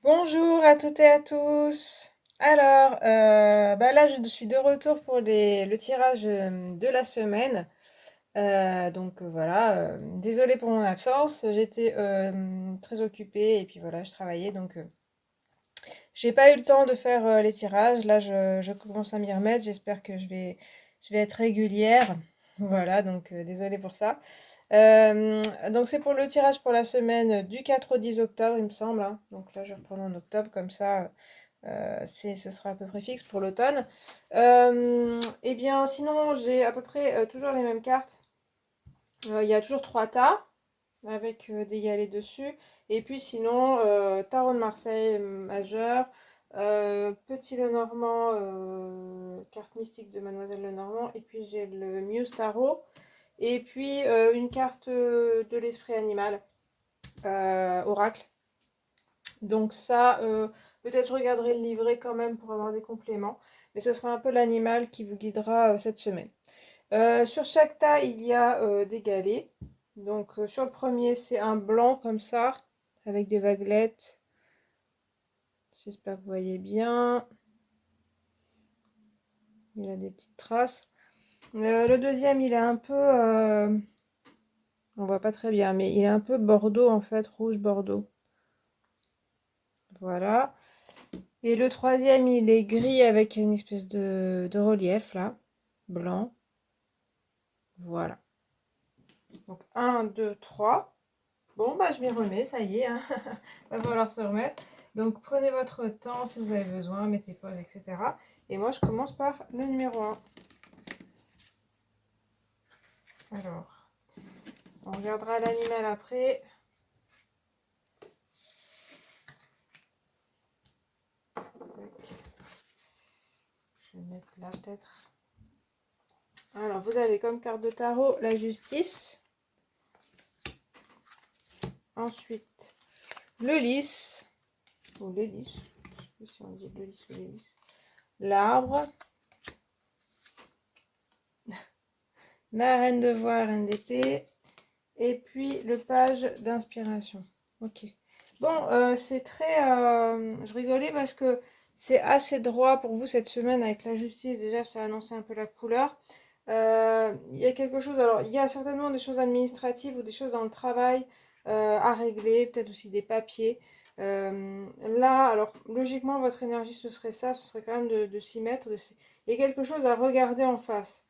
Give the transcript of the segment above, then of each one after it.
Bonjour à toutes et à tous. Alors, là, je suis de retour pour le tirage de la semaine. Voilà, désolée pour mon absence. J'étais très occupée et puis voilà, je travaillais j'ai pas eu le temps de faire les tirages. Là, je commence à m'y remettre. J'espère que je vais être régulière. Voilà, désolée pour ça. Donc c'est pour le tirage pour la semaine du 4 au 10 octobre, il me semble, hein. Donc là, je vais reprendre en octobre, comme ça, ce sera à peu près fixe pour l'automne. Et bien, sinon, j'ai à peu près toujours les mêmes cartes. Il y a toujours trois tas avec des galets dessus. Et puis sinon, Tarot de Marseille majeur, Petit Lenormand, carte mystique de Mademoiselle Lenormand. Et puis j'ai le Muse Tarot. Et puis une carte de l'esprit animal, oracle. Donc ça, peut-être je regarderai le livret quand même pour avoir des compléments. Mais ce sera un peu l'animal qui vous guidera cette semaine. Sur chaque tas, il y a des galets. Donc sur le premier, c'est un blanc comme ça, avec des vaguelettes. J'espère que vous voyez bien. Il a des petites traces. Le deuxième, il est un peu... on voit pas très bien, mais il est un peu bordeaux en fait, rouge bordeaux. Voilà. Et le troisième, il est gris avec une espèce de relief là, blanc. Voilà. Donc 1, 2, 3. Bon, bah je m'y remets, ça y est, hein. Va falloir se remettre. Donc prenez votre temps si vous avez besoin, mettez pause, etc. Et moi, je commence par le numéro 1. Alors, on regardera l'animal après. Je vais mettre là peut-être. Alors, vous avez comme carte de tarot la justice. Ensuite, le lys. Ou le lys. Je ne sais plus si on dit le lys ou le lys. L'arbre. La reine de voile, reine d'épée. Et puis le page d'inspiration. Ok. Bon, c'est très... je rigolais parce que c'est assez droit pour vous cette semaine avec la justice. Déjà, ça a annoncé un peu la couleur. Il y a quelque chose... Alors, il y a certainement des choses administratives ou des choses dans le travail à régler. Peut-être aussi des papiers. Là, alors, logiquement, votre énergie, ce serait ça. Ce serait quand même de s'y mettre. Il y a quelque chose à regarder en face.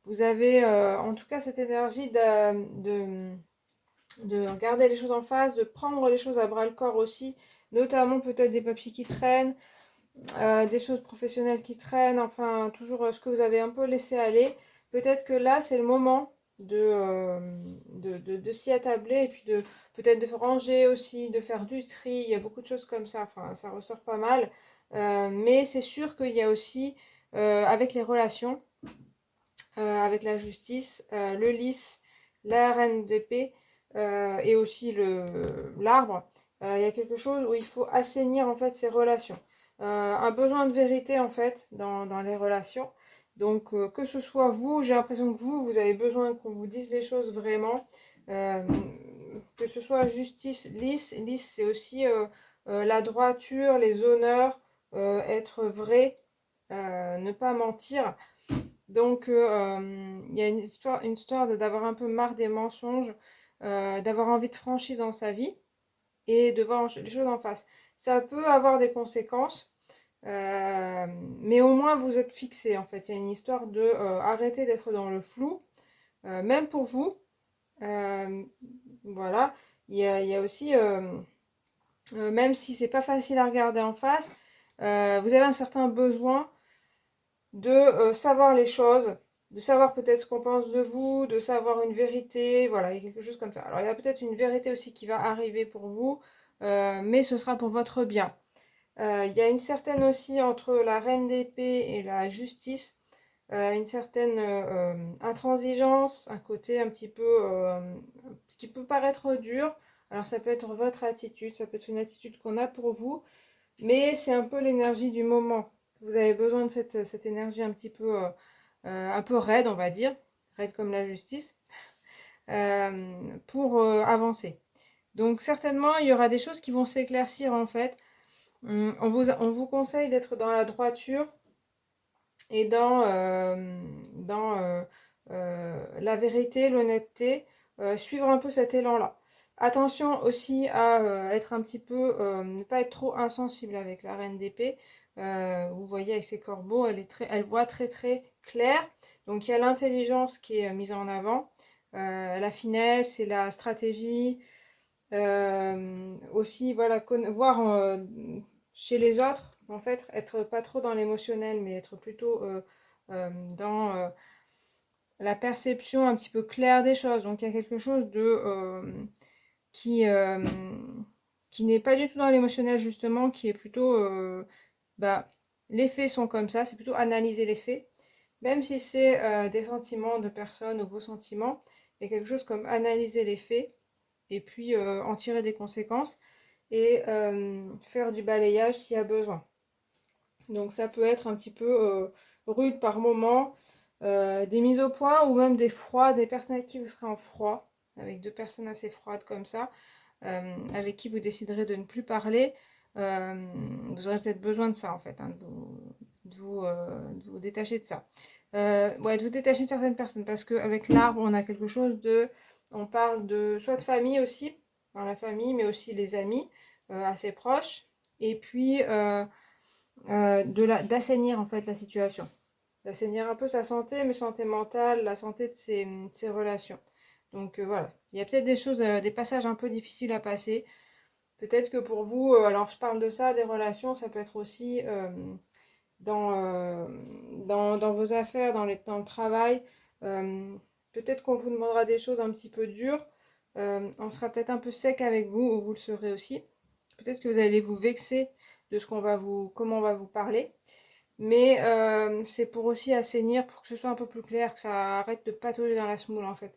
Vous avez en tout cas cette énergie de regarder les choses en face, de prendre les choses à bras le corps aussi, notamment peut-être des papiers qui traînent, des choses professionnelles qui traînent, enfin toujours ce que vous avez un peu laissé aller. Peut-être que là c'est le moment de s'y attabler et puis de peut-être de ranger aussi, de faire du tri. Il y a beaucoup de choses comme ça, enfin ça ressort pas mal. Mais c'est sûr qu'il y a aussi avec les relations avec la justice, le lys, la reine d'épée et aussi l'arbre. Il y a quelque chose où il faut assainir en fait ces relations. Un besoin de vérité en fait dans les relations. Donc que ce soit vous, j'ai l'impression que vous avez besoin qu'on vous dise les choses vraiment. Euh, que ce soit justice, lys c'est aussi la droiture, les honneurs, être vrai, ne pas mentir. Donc, il y a une histoire d'avoir un peu marre des mensonges, d'avoir envie de franchise dans sa vie et de voir les choses en face. Ça peut avoir des conséquences, mais au moins vous êtes fixé en fait. Il y a une histoire de arrêter d'être dans le flou, même pour vous. Euh, voilà. Il y a aussi, même si c'est pas facile à regarder en face, vous avez un certain besoin de savoir les choses, de savoir peut-être ce qu'on pense de vous, de savoir une vérité, voilà, il y a quelque chose comme ça. Alors il y a peut-être une vérité aussi qui va arriver pour vous, mais ce sera pour votre bien. Il y a une certaine aussi entre la reine d'épée et la justice, une certaine intransigeance, un côté un petit peu qui peut paraître dur. Alors ça peut être votre attitude, ça peut être une attitude qu'on a pour vous, mais c'est un peu l'énergie du moment. Vous avez besoin de cette énergie un peu raide, on va dire, raide comme la justice, pour avancer. Donc certainement, il y aura des choses qui vont s'éclaircir en fait. On vous conseille d'être dans la droiture et dans la vérité, l'honnêteté, suivre un peu cet élan-là. Attention aussi à être un petit peu, ne pas être trop insensible avec la reine d'épée. Vous voyez avec ses corbeaux, elle voit très très clair. Donc il y a l'intelligence qui est mise en avant, la finesse et la stratégie. Aussi, voilà, voir chez les autres, en fait, être pas trop dans l'émotionnel, mais être plutôt dans la perception un petit peu claire des choses. Donc, il y a quelque chose qui, euh, qui n'est pas du tout dans l'émotionnel, justement, qui est plutôt, bah, les faits sont comme ça, c'est plutôt analyser les faits. Même si c'est des sentiments de personnes ou vos sentiments, il y a quelque chose comme analyser les faits et puis en tirer des conséquences et faire du balayage s'il y a besoin. Donc ça peut être un petit peu rude par moment, des mises au point ou même des froids, des personnes avec qui vous serez en froid, avec deux personnes assez froides comme ça, avec qui vous déciderez de ne plus parler. Vous aurez peut-être besoin de ça en fait, hein, de vous détacher de ça. Ouais, de vous détacher de certaines personnes parce qu'avec l'arbre, on a quelque chose de. On parle de soit de famille aussi, dans la famille, mais aussi les amis assez proches. Et puis d'assainir en fait la situation. D'assainir un peu sa santé, mais santé mentale, la santé de ses relations. Donc voilà, il y a peut-être des choses, des passages un peu difficiles à passer. Peut-être que pour vous, alors je parle de ça, des relations, ça peut être aussi dans vos affaires, dans le travail. Euh, Peut-être qu'on vous demandera des choses un petit peu dures. On sera peut-être un peu sec avec vous, ou vous le serez aussi. Peut-être que vous allez vous vexer de comment on va vous parler. Mais c'est pour aussi assainir, pour que ce soit un peu plus clair, que ça arrête de patauger dans la semoule en fait.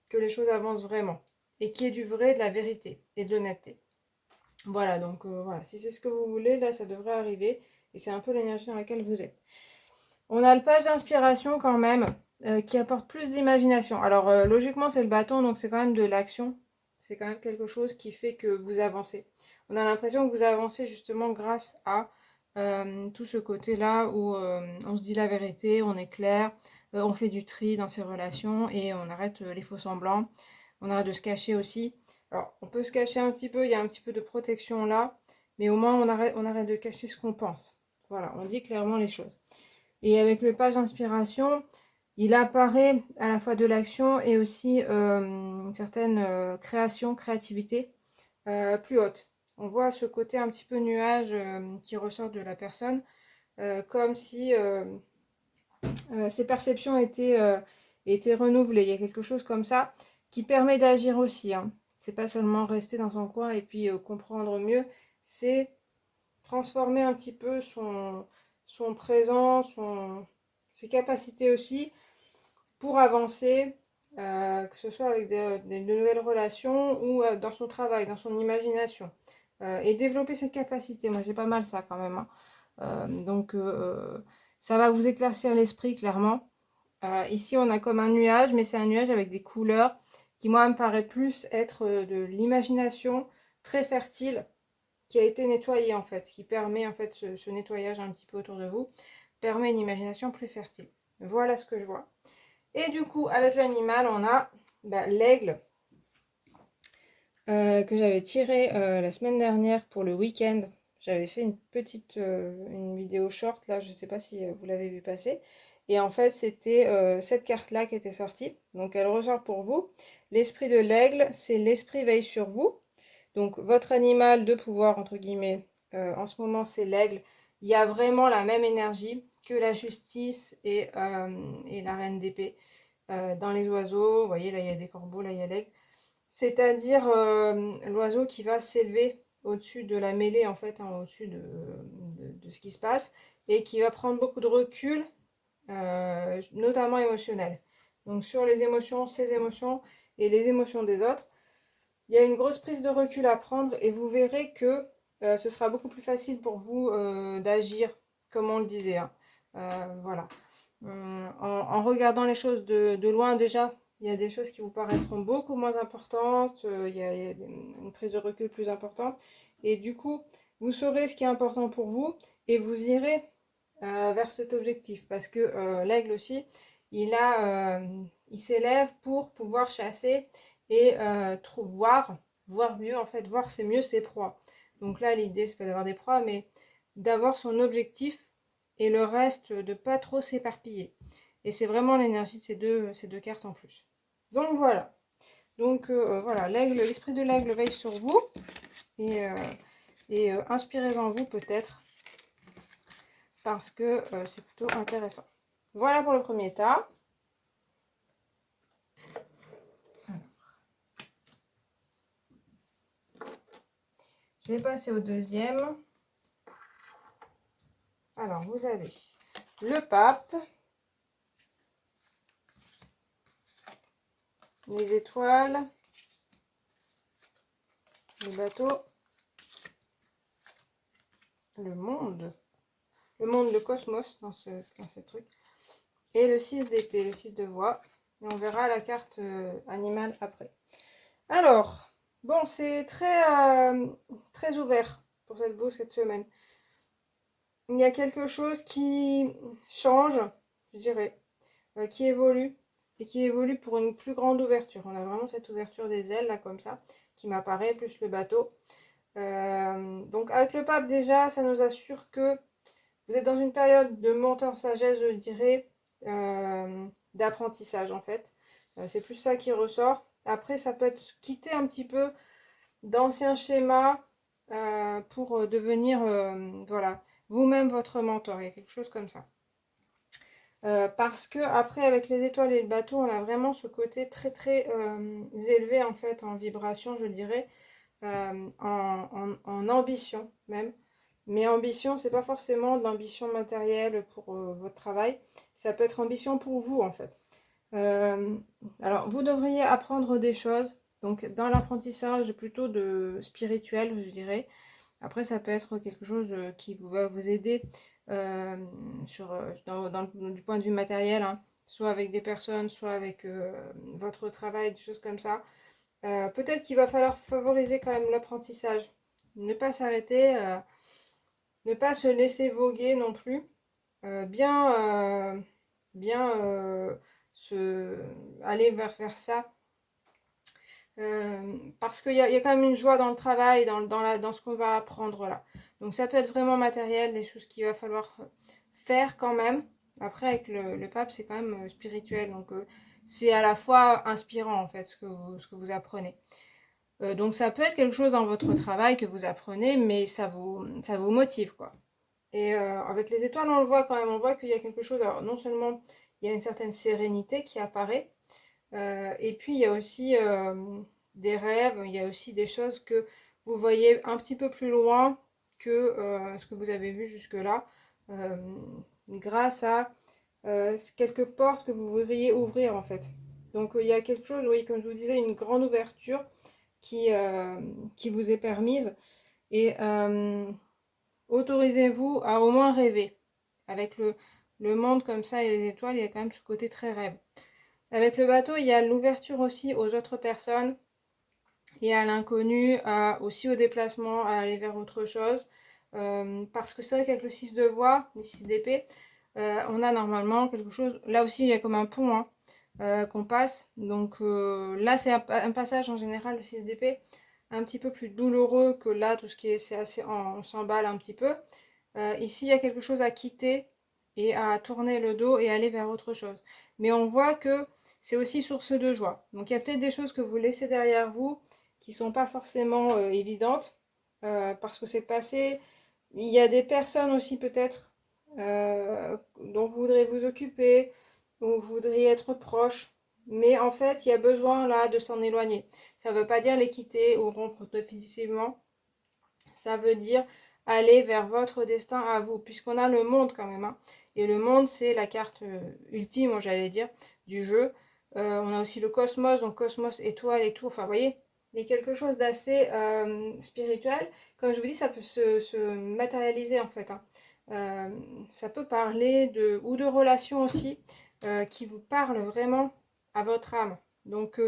Que les choses avancent vraiment. Et qu'il y ait du vrai, de la vérité et de l'honnêteté. Voilà, donc voilà, si c'est ce que vous voulez, là, ça devrait arriver. Et c'est un peu l'énergie dans laquelle vous êtes. On a le page d'inspiration quand même, qui apporte plus d'imagination. Alors, logiquement, c'est le bâton, donc c'est quand même de l'action. C'est quand même quelque chose qui fait que vous avancez. On a l'impression que vous avancez justement grâce à tout ce côté-là où on se dit la vérité, on est clair, on fait du tri dans ses relations et on arrête les faux semblants. On arrête de se cacher aussi. Alors, on peut se cacher un petit peu, il y a un petit peu de protection là, mais au moins on arrête de cacher ce qu'on pense. Voilà, on dit clairement les choses. Et avec le page d'inspiration, il apparaît à la fois de l'action et aussi une certaine créativité plus haute. On voit ce côté un petit peu nuage qui ressort de la personne, comme si ses perceptions étaient renouvelées. Il y a quelque chose comme ça qui permet d'agir aussi, hein. C'est pas seulement rester dans son coin et puis comprendre mieux, c'est transformer un petit peu son présent, ses capacités aussi pour avancer, que ce soit avec de nouvelles relations ou dans son travail, dans son imagination. Et développer ses capacités. Moi, j'ai pas mal ça quand même, hein. Donc, ça va vous éclaircir l'esprit, clairement. Ici, on a comme un nuage, mais c'est un nuage avec des couleurs qui, moi, me paraît plus être de l'imagination très fertile qui a été nettoyé en fait, qui permet en fait ce nettoyage un petit peu autour de vous, permet une imagination plus fertile. Voilà ce que je vois. Et du coup, avec l'animal, on a l'aigle que j'avais tiré la semaine dernière pour le week-end. J'avais fait une petite une vidéo short là, je ne sais pas si vous l'avez vu passer. Et en fait, c'était cette carte-là qui était sortie. Donc, elle ressort pour vous. L'esprit de l'aigle, c'est l'esprit veille sur vous. Donc, votre animal de pouvoir, entre guillemets, en ce moment, c'est l'aigle. Il y a vraiment la même énergie que la justice et la reine d'épée. Dans les oiseaux, vous voyez, là, il y a des corbeaux, là, il y a l'aigle. C'est-à-dire l'oiseau qui va s'élever au-dessus de la mêlée, en fait, hein, au-dessus de ce qui se passe, et qui va prendre beaucoup de recul, notamment émotionnel. Donc, sur les émotions, ses émotions et les émotions des autres. Il y a une grosse prise de recul à prendre et vous verrez que ce sera beaucoup plus facile pour vous d'agir, comme on le disait, hein. Voilà. En regardant les choses de loin déjà, Il y a des choses qui vous paraîtront beaucoup moins importantes, il y a une prise de recul plus importante. Et du coup, vous saurez ce qui est important pour vous et vous irez vers cet objectif. Parce que l'aigle aussi, il s'élève pour pouvoir chasser et voir mieux, en fait, voir c'est mieux ses proies. Donc là, l'idée, c'est pas d'avoir des proies, mais d'avoir son objectif et le reste, de pas trop s'éparpiller. Et c'est vraiment l'énergie de ces deux cartes en plus. Donc voilà. Donc voilà, l'esprit de l'aigle veille sur vous et, inspirez-en vous peut-être parce que c'est plutôt intéressant. Voilà pour le premier tas. Je vais passer au deuxième. Alors, vous avez le pape, les étoiles, le bateau, le monde, le cosmos dans ce truc, et le 6 d'épée, le 6 de voix. Et on verra la carte animale après. Alors, bon, c'est très ouvert pour cette bourse cette semaine. Il y a quelque chose qui change, je dirais, qui évolue, et qui évolue pour une plus grande ouverture. On a vraiment cette ouverture des ailes, là, comme ça, qui m'apparaît, plus le bateau. Donc avec le pape, déjà, ça nous assure que vous êtes dans une période de montée en sagesse, je dirais, d'apprentissage, en fait. C'est plus ça qui ressort. Après, ça peut être quitter un petit peu d'anciens schémas pour devenir, voilà, vous-même votre mentor. Il y a quelque chose comme ça. Parce que après, avec les étoiles et le bateau, on a vraiment ce côté très élevé, en fait, en vibration, je dirais, en ambition même. Mais ambition, c'est pas forcément de l'ambition matérielle pour votre travail. Ça peut être ambition pour vous, en fait. Alors, vous devriez apprendre des choses. Donc, dans l'apprentissage plutôt de spirituel, je dirais. Après, ça peut être quelque chose qui va vous aider du point de vue matériel, hein, soit avec des personnes, soit avec votre travail, des choses comme ça. Peut-être qu'il va falloir favoriser quand même l'apprentissage. Ne pas s'arrêter, ne pas se laisser voguer non plus. Bien aller vers ça. Parce qu'il y a quand même une joie dans le travail, dans ce qu'on va apprendre là. Donc ça peut être vraiment matériel, des choses qu'il va falloir faire quand même. Après, avec le pape, c'est quand même spirituel. Donc c'est à la fois inspirant en fait ce que vous apprenez. Donc ça peut être quelque chose dans votre travail que vous apprenez, mais ça vous motive quoi. Et avec les étoiles, on le voit quand même, on voit qu'il y a quelque chose. Alors non seulement il y a une certaine sérénité qui apparaît, et puis il y a aussi des rêves, il y a aussi des choses que vous voyez un petit peu plus loin que ce que vous avez vu jusque-là, grâce à quelques portes que vous voudriez ouvrir en fait. Donc il y a quelque chose, oui, comme je vous disais, une grande ouverture qui vous est permise. Et autorisez-vous à au moins rêver. Avec le monde comme ça et les étoiles, il y a quand même ce côté très rêve. Avec le bateau, il y a l'ouverture aussi aux autres personnes et à l'inconnu, aussi au déplacement, à aller vers autre chose. Parce que c'est vrai qu'avec le 6 de voix, les 6 d'épée, on a normalement quelque chose. Là aussi, il y a comme un pont qu'on passe. Donc là, c'est un passage en général, le 6 d'épée, un petit peu plus douloureux que là, tout ce qui est, c'est assez, on s'emballe un petit peu. Ici, il y a quelque chose à quitter et à tourner le dos et aller vers autre chose. Mais on voit que c'est aussi source de joie. Donc il y a peut-être des choses que vous laissez derrière vous qui ne sont pas forcément évidentes parce que c'est le passé. Il y a des personnes aussi peut-être dont vous voudrez vous occuper, dont vous voudriez être proche. Mais en fait, il y a besoin là de s'en éloigner. Ça ne veut pas dire les quitter ou rompre définitivement. Ça veut dire aller vers votre destin à vous, puisqu'on a le monde quand même. Hein. Et le monde, c'est la carte ultime, j'allais dire, du jeu. On a aussi le cosmos, donc cosmos, étoile et tout. Enfin, vous voyez, il y a quelque chose d'assez spirituel. Comme je vous dis, ça peut se matérialiser en fait. Hein. Ça peut parler ou de relations aussi qui vous parlent vraiment à votre âme. Donc,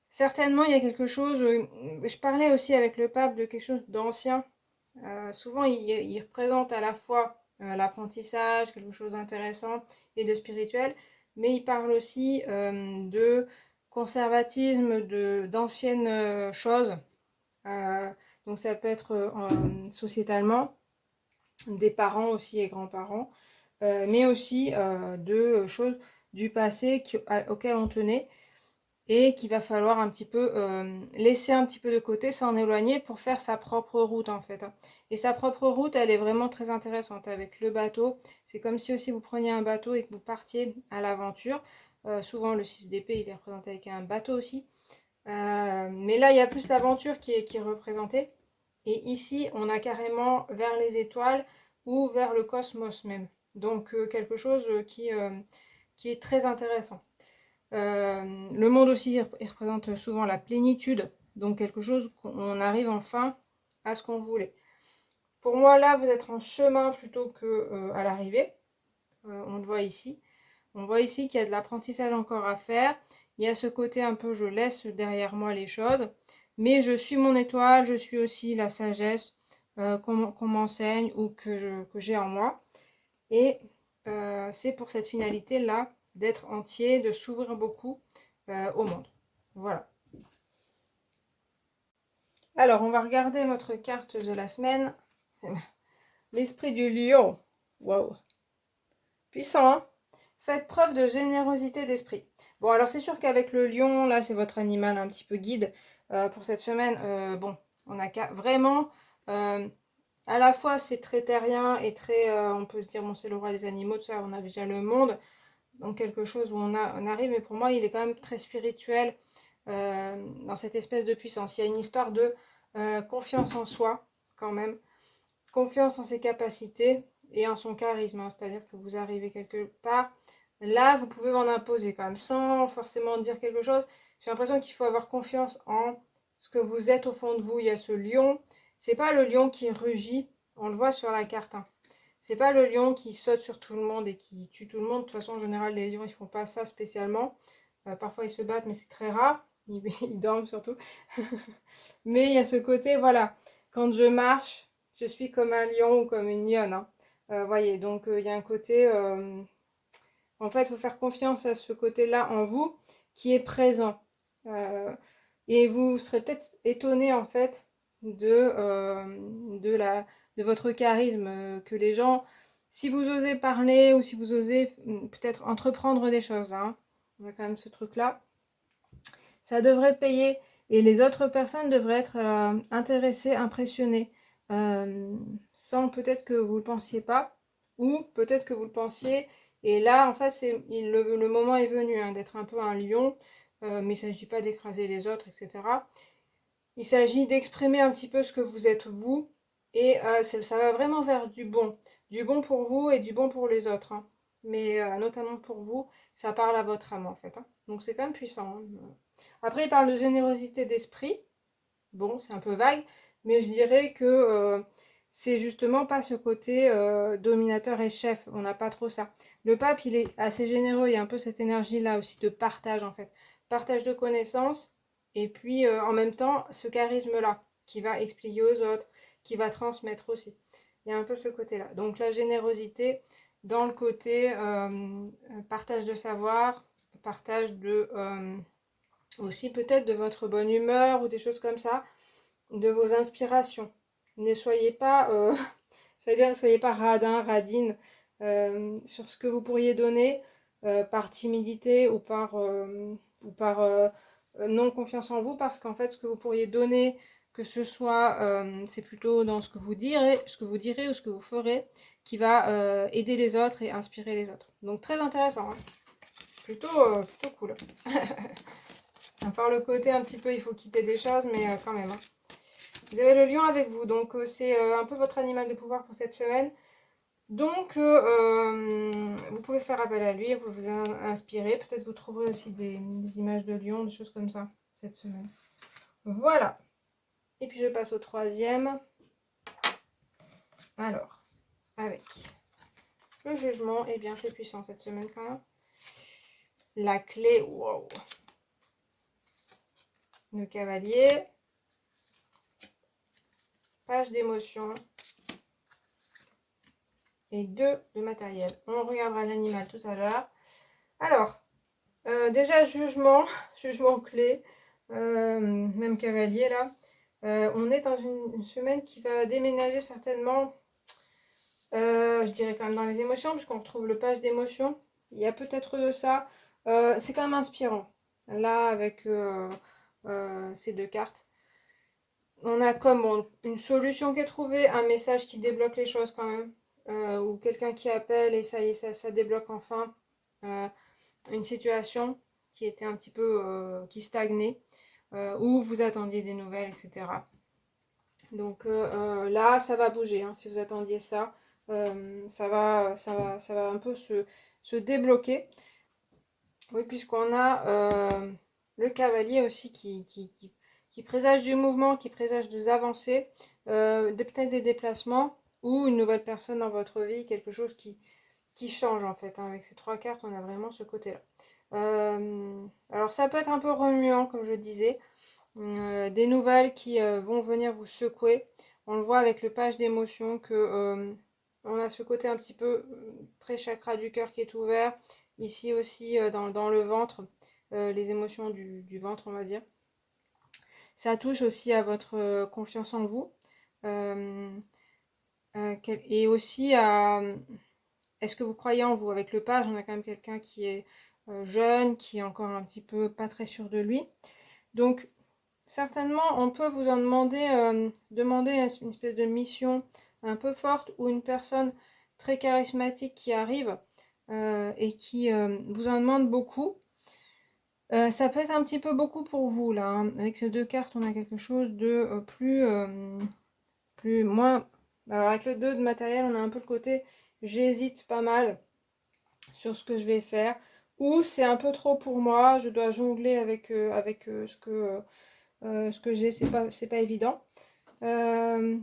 certainement, il y a quelque chose... je parlais aussi avec le pape de quelque chose d'ancien. Souvent, il représente à la fois l'apprentissage, quelque chose d'intéressant et de spirituel, mais il parle aussi de conservatisme, d'anciennes choses. Donc ça peut être sociétalement, des parents aussi et grands-parents, mais aussi de choses du passé auxquelles on tenait et qu'il va falloir un petit peu laisser un petit peu de côté, s'en éloigner pour faire sa propre route en fait. Et sa propre route, elle est vraiment très intéressante avec le bateau. C'est comme si aussi vous preniez un bateau et que vous partiez à l'aventure. Souvent le 6 d'épée, il est représenté avec un bateau aussi. Mais là, il y a plus l'aventure qui est représentée. Et ici, on a carrément vers les étoiles ou vers le cosmos même. Donc quelque chose qui est très intéressant. Le monde aussi, il représente souvent la plénitude. Donc quelque chose qu'on arrive enfin à ce qu'on voulait. Pour moi, là, vous êtes en chemin plutôt qu'à l'arrivée. On le voit ici. On voit ici qu'il y a de l'apprentissage encore à faire. Il y a ce côté un peu, je laisse derrière moi les choses. Mais je suis mon étoile, je suis aussi la sagesse qu'on m'enseigne ou que j'ai en moi. Et c'est pour cette finalité-là d'être entier, de s'ouvrir beaucoup au monde. Voilà. Alors, on va regarder notre carte de la semaine. L'esprit du lion. Waouh. Puissant, hein? Faites preuve de générosité d'esprit. Bon, alors c'est sûr qu'avec le lion, là, c'est votre animal un petit peu guide pour cette semaine. Bon, on a vraiment... à la fois, c'est très terrien et très... on peut se dire, bon, c'est le roi des animaux, tout ça, on a déjà le monde. Donc quelque chose où on arrive, mais pour moi, il est quand même très spirituel dans cette espèce de puissance. Il y a une histoire de confiance en soi, quand même. Confiance en ses capacités et en son charisme, hein. C'est-à-dire que vous arrivez quelque part, là, vous pouvez en imposer quand même, sans forcément dire quelque chose. J'ai l'impression qu'il faut avoir confiance en ce que vous êtes au fond de vous. Il y a ce lion, c'est pas le lion qui rugit, on le voit sur la carte, hein. C'est pas le lion qui saute sur tout le monde et qui tue tout le monde. De toute façon, en général, les lions, ils font pas ça spécialement. Parfois, ils se battent, mais c'est très rare. Ils dorment surtout. Mais il y a ce côté, voilà, quand je marche, je suis comme un lion ou comme une lionne, hein. Voyez, donc il y a un côté... en fait, il faut faire confiance à ce côté-là en vous qui est présent. Et vous serez peut-être étonné, en fait, de votre charisme, que les gens, si vous osez parler ou si vous osez peut-être entreprendre des choses, hein, on a quand même ce truc-là, ça devrait payer et les autres personnes devraient être intéressées, impressionnées, sans peut-être que vous le pensiez pas, ou peut-être que vous le pensiez, et là, en fait, le moment est venu hein, d'être un peu un lion, mais il ne s'agit pas d'écraser les autres, etc. Il s'agit d'exprimer un petit peu ce que vous êtes vous, et ça va vraiment vers du bon pour vous et du bon pour les autres, hein. Mais notamment pour vous, ça parle à votre âme en fait, hein. Donc c'est quand même puissant, hein. Après, il parle de générosité d'esprit. Bon, c'est un peu vague, mais je dirais que c'est justement pas ce côté dominateur et chef. On n'a pas trop ça. Le pape, il est assez généreux. Il y a un peu cette énergie-là aussi de partage, en fait. Partage de connaissances. Et puis, en même temps, ce charisme-là, qui va expliquer aux autres, qui va transmettre aussi. Il y a un peu ce côté-là. Donc, la générosité dans le côté partage de savoir, partage de... aussi peut-être de votre bonne humeur ou des choses comme ça, de vos inspirations. Ne soyez pas, j'allais dire, ne soyez pas radin, radine sur ce que vous pourriez donner par timidité ou par non confiance en vous, parce qu'en fait, ce que vous pourriez donner, que ce soit, c'est plutôt dans ce que vous direz ou ce que vous ferez, qui va aider les autres et inspirer les autres. Donc très intéressant, hein. Plutôt cool. À part le côté un petit peu, il faut quitter des choses, mais quand même, hein. Vous avez le lion avec vous, donc c'est un peu votre animal de pouvoir pour cette semaine. Donc, vous pouvez faire appel à lui, vous vous inspirer. Peut-être vous trouverez aussi des images de lion, des choses comme ça, cette semaine. Voilà. Et puis je passe au troisième. Alors, avec le jugement, eh bien c'est puissant cette semaine quand même. La clé, wow. le cavalier, page d'émotion et 2 de matériel. On regardera l'animal tout à l'heure. Alors, déjà jugement, jugement clé, même cavalier là. On est dans une semaine qui va déménager certainement, je dirais quand même dans les émotions, puisqu'on retrouve le page d'émotion. Il y a peut-être de ça. C'est quand même inspirant. Là, avec ces 2 cartes. On a comme une solution qui est trouvée, un message qui débloque les choses quand même. Ou quelqu'un qui appelle et ça y est, ça débloque enfin. Une situation qui était un petit peu, qui stagnait. Où vous attendiez des nouvelles, etc. Donc là, ça va bouger, hein, si vous attendiez ça. Ça va un peu se débloquer. Oui, puisqu'on a le cavalier aussi qui présage du mouvement, qui présage des avancées, peut-être des déplacements ou une nouvelle personne dans votre vie, quelque chose qui change en fait, hein. Avec ces 3 cartes, on a vraiment ce côté-là. Alors ça peut être un peu remuant, comme je disais. Des nouvelles qui vont venir vous secouer. On le voit avec le page d'émotion que on a ce côté un petit peu très chakra du cœur qui est ouvert. Ici aussi dans le ventre, les émotions du ventre, on va dire. Ça touche aussi à votre confiance en vous. Et aussi à est-ce que vous croyez en vous. Avec le page, on a quand même quelqu'un qui est jeune, qui est encore un petit peu pas très sûr de lui. Donc certainement, on peut vous en demander une espèce de mission un peu forte ou une personne très charismatique qui arrive et qui vous en demande beaucoup. Ça peut être un petit peu beaucoup pour vous là, hein. Avec ces 2 cartes, on a quelque chose de plus moins. Alors avec le 2 de matériel, on a un peu le côté j'hésite pas mal sur ce que je vais faire, ou c'est un peu trop pour moi, je dois jongler avec ce que j'ai, c'est pas évident. En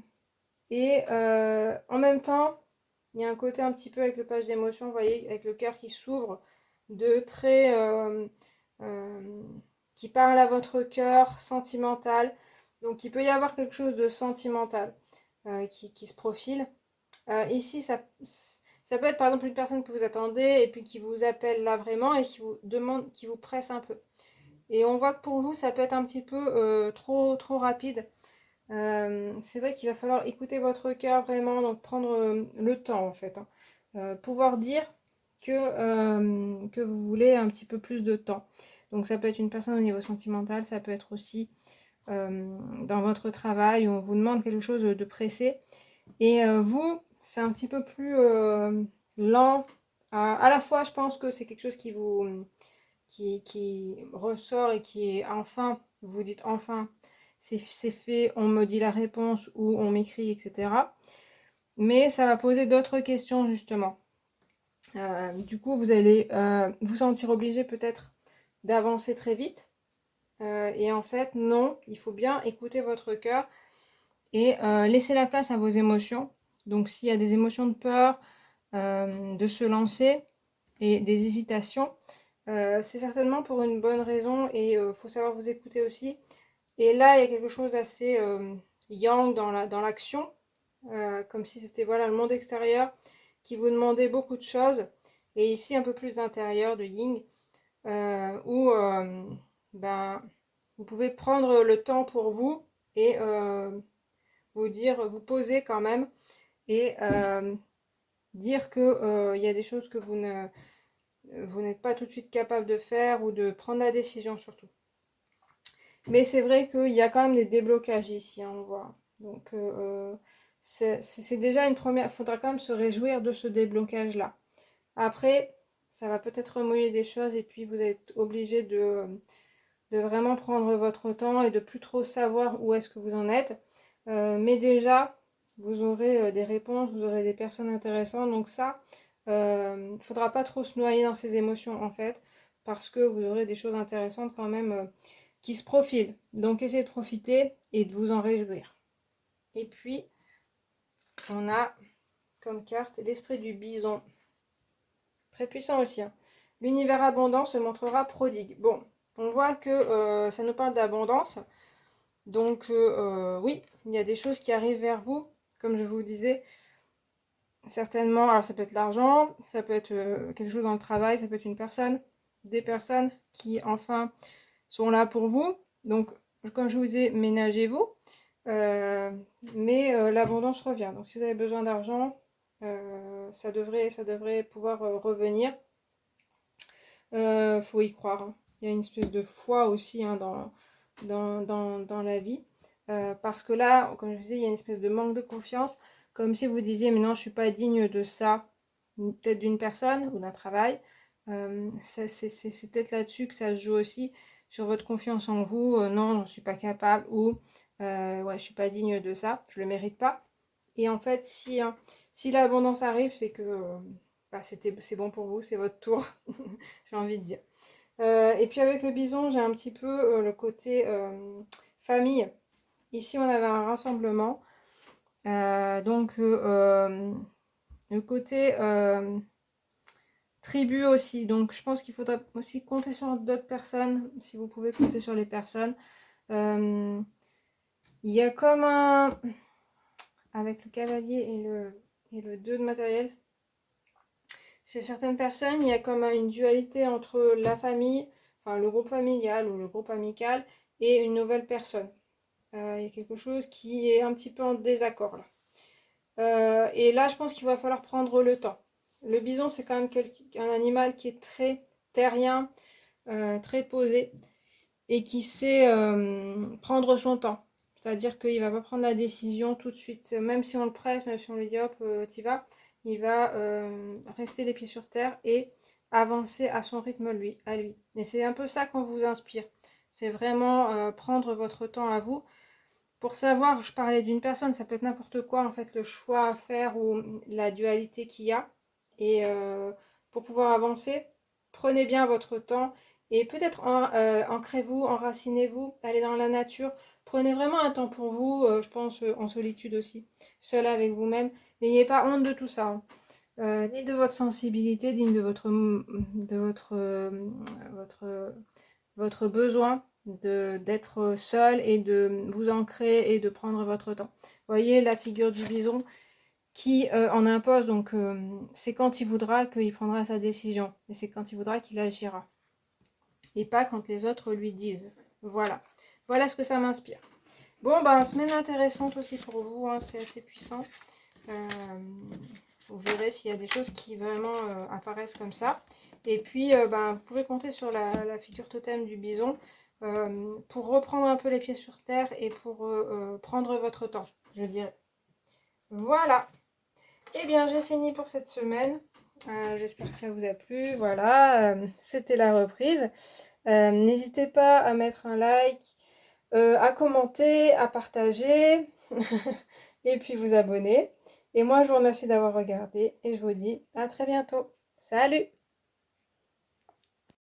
même temps, il y a un côté un petit peu avec le page d'émotion, vous voyez, avec le cœur qui s'ouvre, de très qui parle à votre cœur, sentimental. Donc il peut y avoir quelque chose de sentimental qui se profile. Ici, ça peut être par exemple une personne que vous attendez et puis qui vous appelle là vraiment et qui vous demande, qui vous presse un peu. Et on voit que pour vous, ça peut être un petit peu trop rapide. C'est vrai qu'il va falloir écouter votre cœur vraiment, donc prendre le temps en fait, hein. Pouvoir dire que vous voulez un petit peu plus de temps. Donc ça peut être une personne au niveau sentimental, ça peut être aussi dans votre travail où on vous demande quelque chose de pressé. Et vous, c'est un petit peu plus lent. À la fois, je pense que c'est quelque chose qui ressort et qui est enfin, vous dites enfin, c'est fait, on me dit la réponse ou on m'écrit, etc. Mais ça va poser d'autres questions justement. Du coup, vous allez vous sentir obligé peut-être d'avancer très vite. Et en fait, non, il faut bien écouter votre cœur et laisser la place à vos émotions. Donc s'il y a des émotions de peur, de se lancer et des hésitations, c'est certainement pour une bonne raison et il faut savoir vous écouter aussi. Et là, il y a quelque chose d'assez yang dans l'action, comme si c'était voilà, le monde extérieur qui vous demandait beaucoup de choses. Et ici, un peu plus d'intérieur, de yin, où ben, vous pouvez prendre le temps pour vous et vous poser quand même et dire que y a des choses que vous n'êtes pas tout de suite capable de faire ou de prendre la décision surtout. Mais c'est vrai qu'il y a quand même des déblocages ici, hein, on voit. Donc c'est déjà une première. Il faudra quand même se réjouir de ce déblocage-là. Après, ça va peut-être remouiller des choses et puis vous êtes obligé de vraiment prendre votre temps et de plus trop savoir où est-ce que vous en êtes. Mais déjà, vous aurez des réponses, vous aurez des personnes intéressantes. Donc ça, il ne faudra pas trop se noyer dans ces émotions en fait, parce que vous aurez des choses intéressantes quand même qui se profilent. Donc essayez de profiter et de vous en réjouir. Et puis, on a comme carte l'esprit du bison. Très puissant aussi, hein. L'univers abondant se montrera prodigue. Bon, On voit que ça nous parle d'abondance. Donc oui, il y a des choses qui arrivent vers vous, comme je vous disais, certainement. Alors ça peut être l'argent, ça peut être quelque chose dans le travail, ça peut être une personne, des personnes qui enfin sont là pour vous. Donc comme je vous disais, ménagez-vous. Euh, mais l'abondance revient. Donc si vous avez besoin d'argent, ça devrait pouvoir revenir. Faut y croire, hein. Il y a une espèce de foi aussi, hein, dans la vie. Parce que là, comme je vous disais, il y a une espèce de manque de confiance, comme si vous disiez, mais non, je suis pas digne de ça, peut-être d'une personne ou d'un travail. C'est peut-être là-dessus que ça se joue aussi, sur votre confiance en vous. Non, j'en suis pas capable, ou ouais, je suis pas digne de ça, je le mérite pas. Et en fait, si l'abondance arrive, c'est que bah, c'est bon pour vous, c'est votre tour, j'ai envie de dire. Et puis avec le bison, j'ai un petit peu le côté famille. Ici, on avait un rassemblement. Donc, le côté tribu aussi. Donc, je pense qu'il faudra aussi compter sur d'autres personnes, si vous pouvez compter sur les personnes. Il y a comme un... Avec le cavalier et le 2 de matériel, chez certaines personnes, il y a comme une dualité entre la famille, enfin le groupe familial ou le groupe amical, et une nouvelle personne. Il y a quelque chose qui est un petit peu en désaccord là. Et là, je pense qu'il va falloir prendre le temps. Le bison, c'est quand même un animal qui est très terrien, très posé, et qui sait prendre son temps. C'est-à-dire qu'il ne va pas prendre la décision tout de suite. Même si on le presse, même si on lui dit hop, t'y vas, il va rester les pieds sur terre et avancer à son rythme à lui. Et c'est un peu ça qu'on vous inspire. C'est vraiment prendre votre temps à vous. Pour savoir, je parlais d'une personne, ça peut être n'importe quoi en fait, le choix à faire ou la dualité qu'il y a. Et pour pouvoir avancer, prenez bien votre temps et peut-être ancrez-vous, enracinez-vous, allez dans la nature. Prenez vraiment un temps pour vous, je pense en solitude aussi, seul avec vous-même. N'ayez pas honte de tout ça, hein. Ni de votre sensibilité, ni de votre besoin d'être seul et de vous ancrer et de prendre votre temps. Vous voyez la figure du bison qui en impose, donc c'est quand il voudra qu'il prendra sa décision et c'est quand il voudra qu'il agira et pas quand les autres lui disent. Voilà, voilà ce que ça m'inspire. Bon, ben, semaine intéressante aussi pour vous, hein, c'est assez puissant. Vous verrez s'il y a des choses qui vraiment apparaissent comme ça. Et puis, ben, vous pouvez compter sur la figure totem du bison pour reprendre un peu les pieds sur terre et pour prendre votre temps, je dirais. Voilà. Eh bien, j'ai fini pour cette semaine. J'espère que ça vous a plu. Voilà, c'était la reprise. N'hésitez pas à mettre un like, à commenter, à partager et puis vous abonner. Et moi, je vous remercie d'avoir regardé et je vous dis à très bientôt. Salut!